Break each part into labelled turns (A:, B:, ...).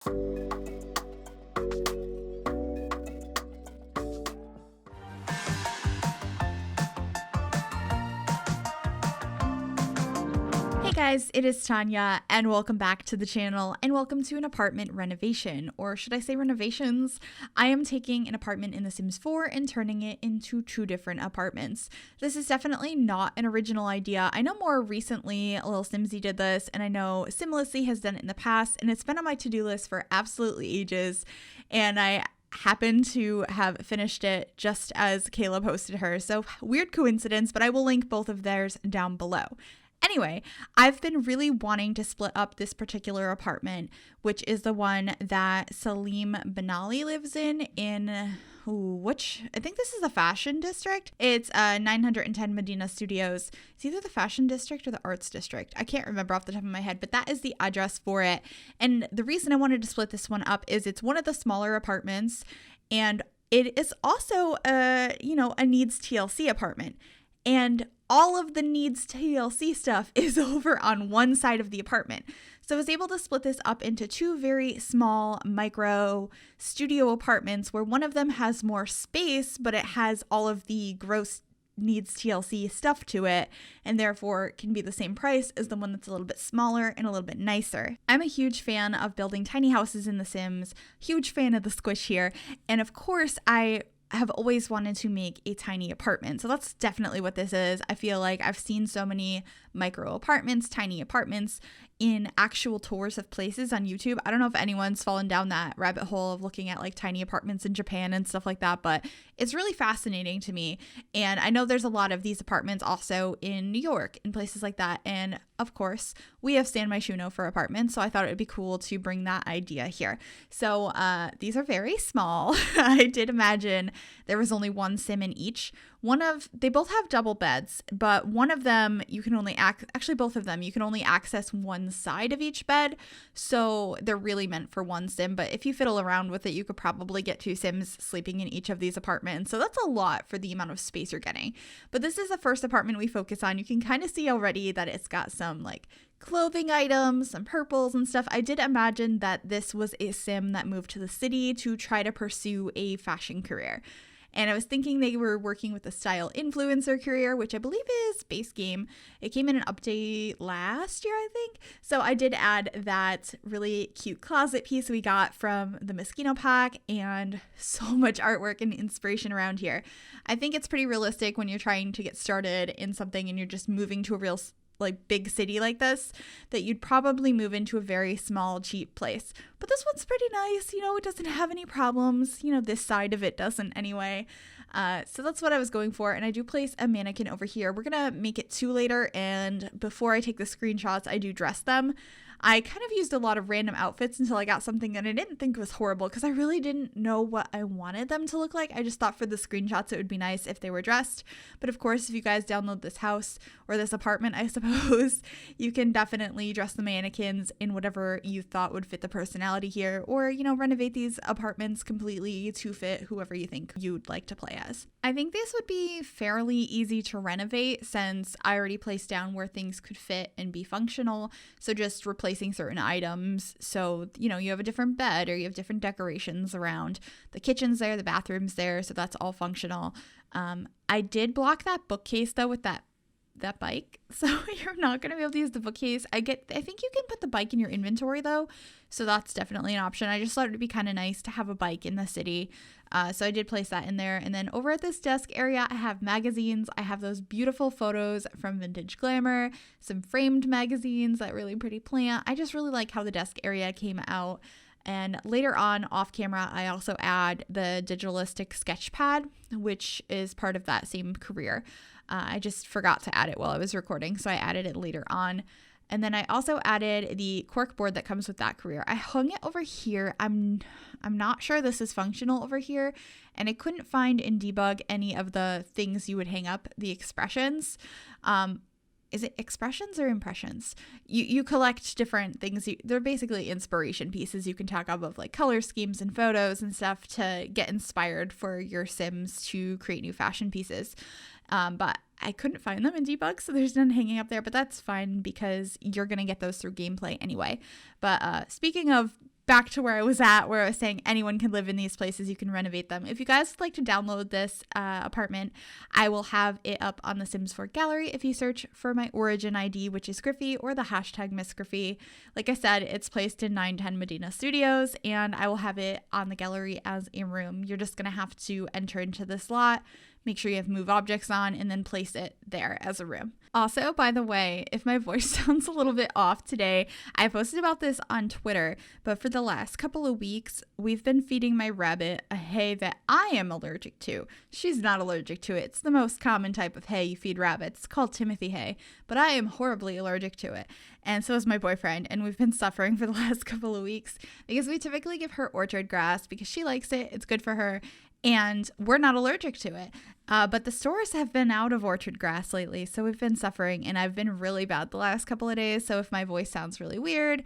A: Hey guys, it is Tanya and welcome back to the channel and welcome to an apartment renovation, or should I say renovations? I am taking an apartment in The Sims 4 and turning it into 2 different apartments. This is definitely not an original idea. I know more recently Lil Simsy did this, and I know Simlessly has done it in the past, and it's been on my to-do list for absolutely ages, and I happen to have finished it just as Kayla posted hers. So weird coincidence, but I will link both of theirs down below. Anyway, I've been really wanting to split up this particular apartment, which is the one that Salim Benali lives in which I think this is the fashion district. It's 910 Medina Studios. It's either the fashion district or the arts district. I can't remember off the top of my head, but that is the address for it. And the reason I wanted to split this one up is it's one of the smaller apartments, and it is also a needs TLC apartment. And all of the needs TLC stuff is over on one side of the apartment. So I was able to split this up into 2 very small micro studio apartments where one of them has more space, but it has all of the gross needs TLC stuff to it, and therefore can be the same price as the one that's a little bit smaller and a little bit nicer. I'm a huge fan of building tiny houses in The Sims, huge fan of the squish here, and of course I have always wanted to make a tiny apartment. So that's definitely what this is. I feel like I've seen so many micro apartments, tiny apartments in actual tours of places on YouTube. I don't know if anyone's fallen down that rabbit hole of looking at like tiny apartments in Japan and stuff like that, but it's really fascinating to me. And I know there's a lot of these apartments also in New York and places like that. And of course, we have San Myshuno for apartments, so I thought it would be cool to bring that idea here. So these are very small. I did imagine there was only one sim in each. They both have double beds, but one of them you can only both of them you can only access one side of each bed, so they're really meant for one sim. But if you fiddle around with it, you could probably get 2 sims sleeping in each of these apartments, so that's a lot for the amount of space you're getting. But this is the first apartment we focus on. You can kind of see already that it's got some like clothing items, some purples and stuff. I did imagine that this was a sim that moved to the city to try to pursue a fashion career. And I was thinking they were working with a style influencer career, which I believe is base game. It came in an update last year, I think. So I did add that really cute closet piece we got from the Mosquito pack, and so much artwork and inspiration around here. I think it's pretty realistic when you're trying to get started in something and you're just moving to a real big city like this, that you'd probably move into a very small, cheap place. But this one's pretty nice. It doesn't have any problems. This side of it doesn't anyway. So that's what I was going for. And I do place a mannequin over here. We're going to make it 2 later. And before I take the screenshots, I do dress them. I kind of used a lot of random outfits until I got something that I didn't think was horrible, because I really didn't know what I wanted them to look like. I just thought for the screenshots it would be nice if they were dressed. But of course, if you guys download this house or this apartment, I suppose, you can definitely dress the mannequins in whatever you thought would fit the personality here, or, renovate these apartments completely to fit whoever you think you'd like to play as. I think this would be fairly easy to renovate since I already placed down where things could fit and be functional. So just replacing certain items. So, you have a different bed or you have different decorations around. The kitchen's there, the bathroom's there, so that's all functional. I did block that bookcase though with that bike, so you're not going to be able to use the bookcase. I think you can put the bike in your inventory though, so that's definitely an option. I just thought it'd be kind of nice to have a bike in the city, so I did place that in there. And then over at this desk area, I have magazines. I have those beautiful photos from Vintage Glamour, some framed magazines, that really pretty plant. I just really like how the desk area came out. And later on, off camera, I also add the digitalistic sketch pad, which is part of that same career. I just forgot to add it while I was recording, so I added it later on. And then I also added the Quark board that comes with that career. I hung it over here. I'm not sure this is functional over here, and I couldn't find in debug any of the things you would hang up, the expressions. Is it expressions or impressions? You collect different things. They're basically inspiration pieces you can tack up of like color schemes and photos and stuff to get inspired for your Sims to create new fashion pieces. But I couldn't find them in debug, so there's none hanging up there, but that's fine because you're going to get those through gameplay anyway. But speaking of back to where I was at, where I was saying anyone can live in these places, you can renovate them. If you guys would like to download this apartment, I will have it up on the Sims 4 gallery if you search for my origin ID, which is Gryphi, or the hashtag MsGryphi. Like I said, it's placed in 910 Medina Studios, and I will have it on the gallery as a room. You're just going to have to enter into this lot, make sure you have move objects on, and then place it there as a room. Also, by the way, if my voice sounds a little bit off today, I posted about this on Twitter, but for the last couple of weeks, we've been feeding my rabbit a hay that I am allergic to. She's not allergic to it. It's the most common type of hay you feed rabbits. It's called Timothy hay, but I am horribly allergic to it. And so is my boyfriend, and we've been suffering for the last couple of weeks because we typically give her orchard grass because she likes it. It's good for her. And we're not allergic to it. But the stores have been out of orchard grass lately, so we've been suffering, and I've been really bad the last couple of days. So if my voice sounds really weird,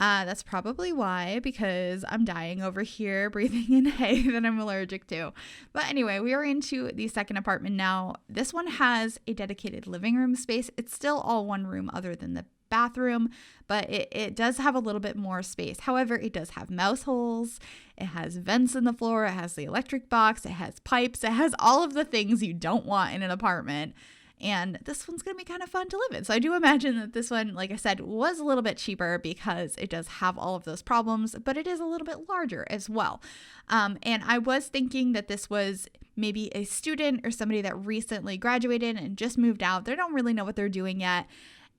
A: that's probably why, because I'm dying over here breathing in hay that I'm allergic to. But anyway, we are into the second apartment now. This one has a dedicated living room space. It's still all one room other than the bathroom, but it does have a little bit more space. However, it does have mouse holes, it has vents in the floor, it has the electric box, it has pipes, it has all of the things you don't want in an apartment. And this one's going to be kind of fun to live in. So I do imagine that this one, like I said, was a little bit cheaper because it does have all of those problems, but it is a little bit larger as well. And I was thinking that this was maybe a student or somebody that recently graduated and just moved out. They don't really know what they're doing yet.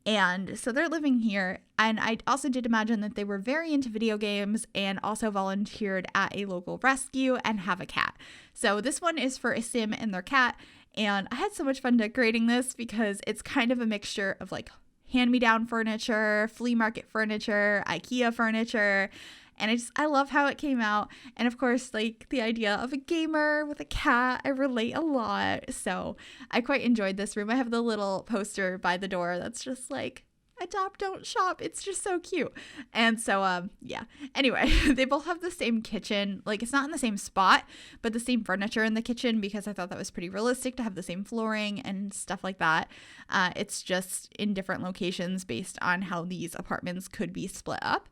A: And so they're living here. And I also did imagine that they were very into video games and also volunteered at a local rescue and have a cat. So this one is for a sim and their cat. And I had so much fun decorating this because it's kind of a mixture of like hand-me-down furniture, flea market furniture, IKEA furniture. And I love how it came out. And of course, like the idea of a gamer with a cat, I relate a lot. So I quite enjoyed this room. I have the little poster by the door that's just like, adopt, don't shop. It's just so cute. And so, yeah. Anyway, they both have the same kitchen. Like, it's not in the same spot, but the same furniture in the kitchen because I thought that was pretty realistic to have the same flooring and stuff like that. It's just in different locations based on how these apartments could be split up.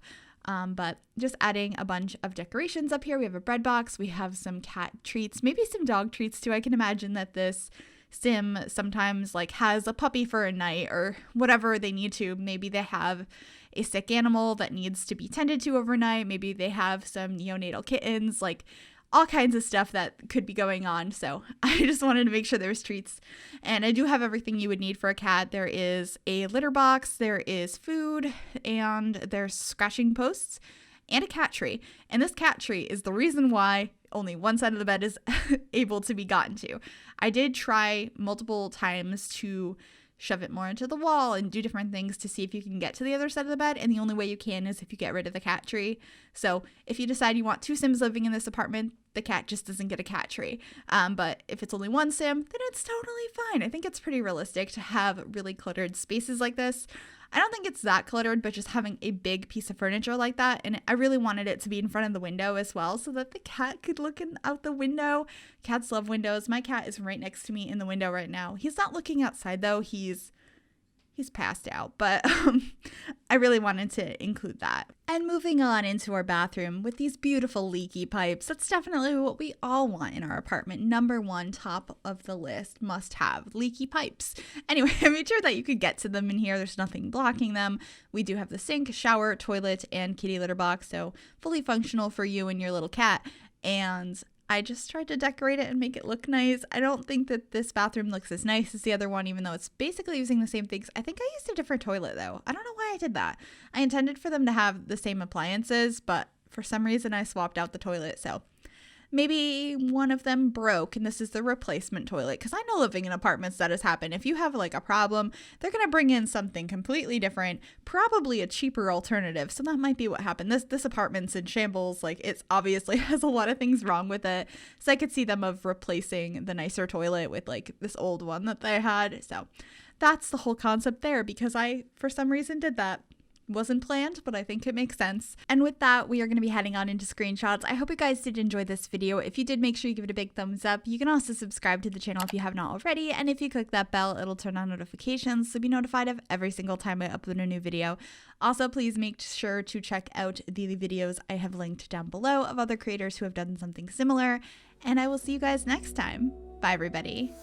A: But just adding a bunch of decorations up here. We have a bread box. We have some cat treats, maybe some dog treats too. I can imagine that this sim sometimes like has a puppy for a night or whatever they need to. Maybe they have a sick animal that needs to be tended to overnight. Maybe they have some neonatal kittens, like all kinds of stuff that could be going on. So I just wanted to make sure there was treats. And I do have everything you would need for a cat. There is a litter box, there is food, and there's scratching posts and a cat tree. And this cat tree is the reason why only one side of the bed is able to be gotten to. I did try multiple times to shove it more into the wall and do different things to see if you can get to the other side of the bed, and the only way you can is if you get rid of the cat tree. So if you decide you want two Sims living in this apartment, the cat just doesn't get a cat tree. But if it's only one Sim, then it's totally fine. I think it's pretty realistic to have really cluttered spaces like this. I don't think it's that cluttered, but just having a big piece of furniture like that. And I really wanted it to be in front of the window as well so that the cat could look out the window. Cats love windows. My cat is right next to me in the window right now. He's not looking outside though. He's passed out, but I really wanted to include that. And moving on into our bathroom with these beautiful leaky pipes, that's definitely what we all want in our apartment. Number one, top of the list, must have leaky pipes. Anyway, I made sure that you could get to them in here. There's nothing blocking them. We do have the sink, shower, toilet, and kitty litter box, so fully functional for you and your little cat. And I just tried to decorate it and make it look nice. I don't think that this bathroom looks as nice as the other one, even though it's basically using the same things. I think I used a different toilet though. I don't know why I did that. I intended for them to have the same appliances, but for some reason I swapped out the toilet. So maybe one of them broke and this is the replacement toilet, because I know living in apartments that has happened. If you have like a problem, they're going to bring in something completely different, probably a cheaper alternative. So that might be what happened. This apartment's in shambles. Like, it's obviously has a lot of things wrong with it. So I could see them of replacing the nicer toilet with like this old one that they had. So that's the whole concept there, because I, for some reason, did that. wasn't planned, but I think it makes sense. And with that, we are going to be heading on into screenshots. I hope you guys did enjoy this video. If you did, make sure you give it a big thumbs up. You can also subscribe to the channel if you have not already, and if you click that bell, it'll turn on notifications so be notified of every single time I upload a new video. Also, please make sure to check out the videos I have linked down below of other creators who have done something similar, and I will see you guys next time. Bye, everybody.